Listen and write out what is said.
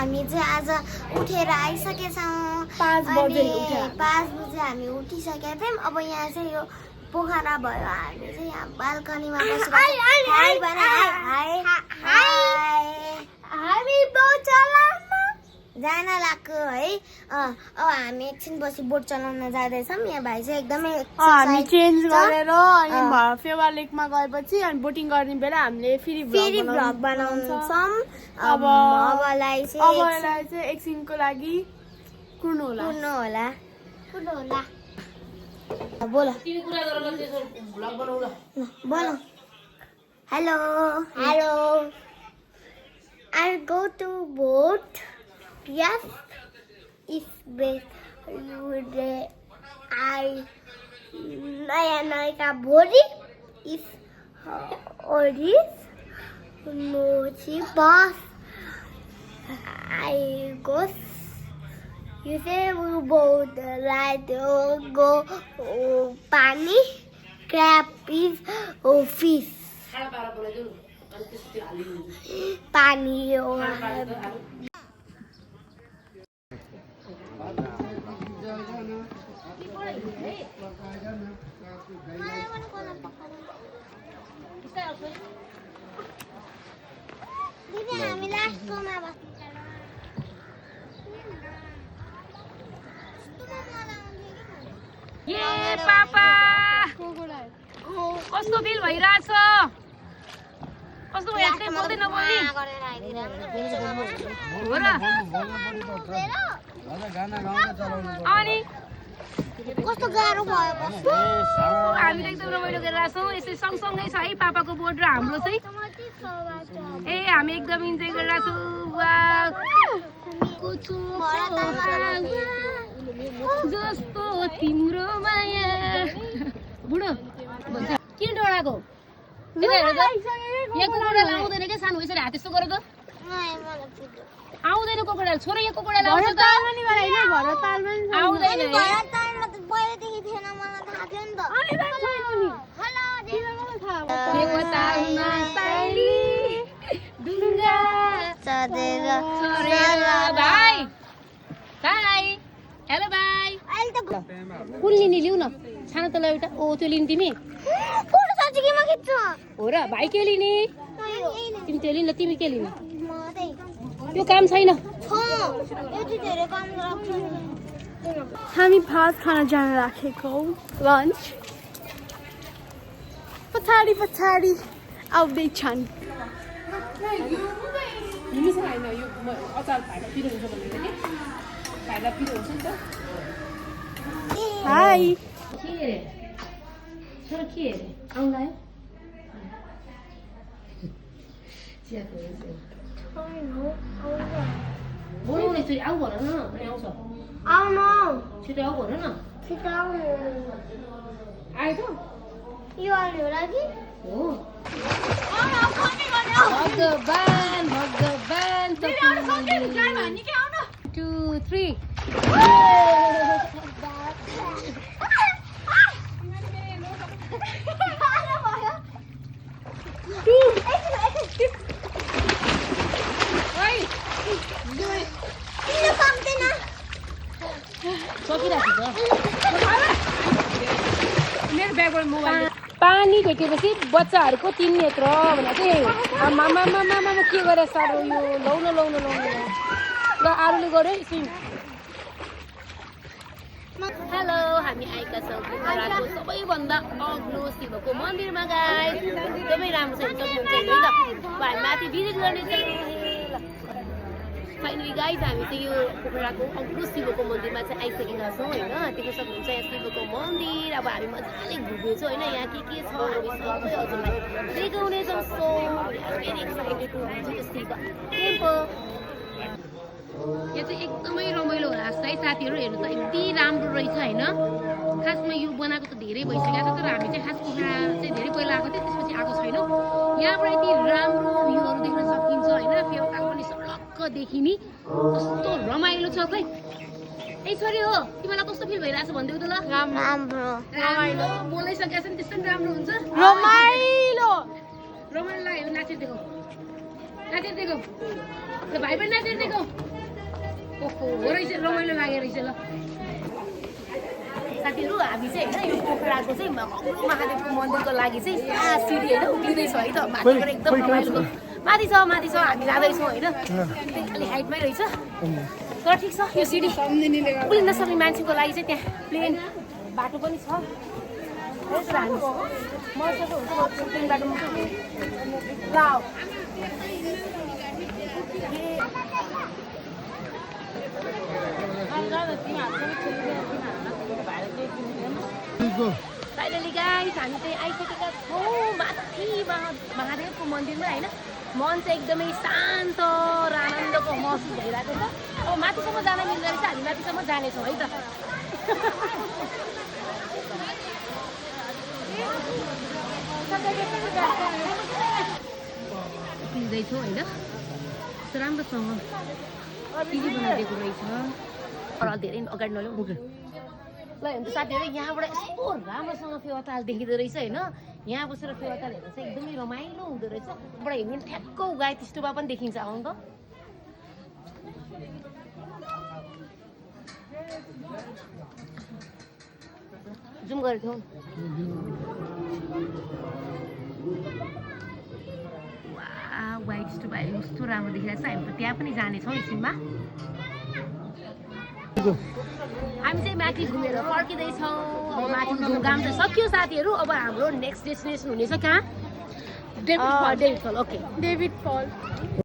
हामी चाहिँ आज उठेर आइसकेछौँ 5 बजे हामी उठिसकेका थियौँ अब यहाँ चाहिँ यो पोखरा भयो हामी चाहिँ यहाँ बाल्कनीमा बसेर हामी बोट चलाउन जान लाग्यो है अब हामी एकछिनपछि बोट चलाउन जाँदैछौँ यहाँ भाइ चाहिँ एकदमै हामी चेन्ज गरेर अनि फेवा लेकमा गएपछि अनि बोटिङ गर्ने बेला हामीले फेरि भ्लग बनाउँछौँ अब अबलाई चाहिँ एकछिनको लागि कुर्नु होला बोल hello I go to boat. Yes, it's big. I naya body is orange. No, she boss. I go. You say we boat like go pani crab is fish. पानी हामी लास्टमा ये पापा कस्तो बिल भइराछ कस्तो भइराछ बोल्दैन बोल्ने हो र अनि कस्तो गाह्रो भयो बस्नु हामी त एकदम रमाइलो गरिरहेछौँ यसै सँगसँगै छ है पापाको बोट र हाम्रो चाहिँ ए हामी एकदम इन्जोय गरिरहेछौँ जस्तो तिम्रो माया बुढो भन्छ किन डराएको यहाँ कोकोडाल आउँदैन क्या सानो यसरी हात यस्तो गर त आउँदैन कोकोडाल छोरा यहाँ कोकोडाल आउँछ त आउँदैन भाइ भाइ हेलो भाइ कुन लिने लिउ न सानो तल एउटा ओ त्यो लिने तिमी हो र भाइ के लिने तिमी त्यो लिन तिमी के लिने त्यो काम छैन हामी भात खाना जान राखेको लन्च पछाडि आउँदैछन् हाई छोरा के आउँला बोलाउने छोरी आऊ भन न आउँछ छिटो आऊ भन न आयो त यो आउने होला कि हो भगवान 2 3 मेरो ब्यागबाट मोबाइल पानी भेटेपछि बच्चाहरूको 3 नेत्र भनेर चाहिँ मामा के गरे साह्रो यो लाउन ल आरुले गरे सिम हेलो हामी आएका छौँ पोखराको सबैभन्दा अग्लो शिवको मन्दिरमा गाइस एकदमै राम्रो छ सक्नुहुन्छ है त हामी माथि भिजिट गर्नेछौँ फाइनली गाइस हामी चाहिँ यो पोखराको अग्लो शिवको मन्दिरमा चाहिँ आइसकेका छौँ होइन देख्न सक्नुहुन्छ यहाँ शिवको मन्दिर अब हामी मजाले घुम्नेछौँ होइन यहाँ के छ हामी सबै हजुरलाई देखाउनेछौँ so very excited to visit Shiv temple यो चाहिँ एकदमै रमाइलो होला जस्तो है साथीहरू हेर्नु त यति राम्रो रहेछ होइन खासमा यो बनाएको त धेरै भइसकेको छ तर हामी चाहिँ खास पोखरा चाहिँ धेरै पहिला आएको थियो त्यसपछि आएको छैनौँ यहाँबाट यति राम्रो भ्यूहरू देख्न सकिन्छ होइन फेवाताल पनि सडक्क देखिने कस्तो रमाइलो छ खै ए छोरी हो तिमीलाई कस्तो फिल भइरहेछ भन्देऊ त ल रमाइलो बोलाइसकेको छ नि त्यस्तो पनि राम्रो हुन्छ रमाइलो लाग्यो नाचेर देखाऊ नाचेर दिएको ल भाइ पनि नाचेर दिएको ओहो रहेछ रमाइलो लागेर रहेछ ल साथीहरू हामी चाहिँ होइन यो पोखराको चाहिँ महादेवको मन्दिरको लागि चाहिँ यहाँ सिडी होइन उक्लिँदैछ है त माथिबाट एकदम रमाइलो माथि छ हामी जाँदैछौँ होइन त्यही खालि हाइटमै रहेछ तर ठिक छ यो सिडी उक्लिन नसक्ने मान्छेको लागि चाहिँ त्यहाँ प्लेन बाटो पनि छ हामी मजाको हुन्छ प्लेन बाटोमा ल फाइनली गाइस हामी चाहिँ आइसकेका छौँ माथि महादेवको मन्दिरमा होइन मन चाहिँ एकदमै शान्त र आनन्दको महसुस भइरहेको छ अब माथिसम्म जान मिल्दो रहेछ हामी माथिसम्म जानेछौँ है त पिँदैछौँ होइन कस्तो राम्रोसँग टिभी बनाइदिएको रहेछ तर धेरै अगाडि नल्याउँ ल अन्त साथीहरू यहाँबाट यस्तो राम्रोसँग फेवाताल देखिँदो रहेछ होइन यहाँ बसेर फेवाताल हेर्दा चाहिँ एकदमै रमाइलो हुँदो रहेछ बाट हेर्नु ठ्याक्क गाई त्यस्तोमा पनि देखिन्छ आउनु त जुम गरेको थियौँ वाइट यस्तो भाइ कस्तो राम्रो देखिरहेको छ हामी त त्यहाँ पनि जानेछौँ एकछिनमा हामी चाहिँ माथि घुमेर फर्किँदैछौँ अब माथि घुमघाम त सक्यो साथीहरू अब हाम्रो नेक्स्ट डेस्टिनेसन हुनेछ कहाँ डेभिड फल ओके डेभिड फल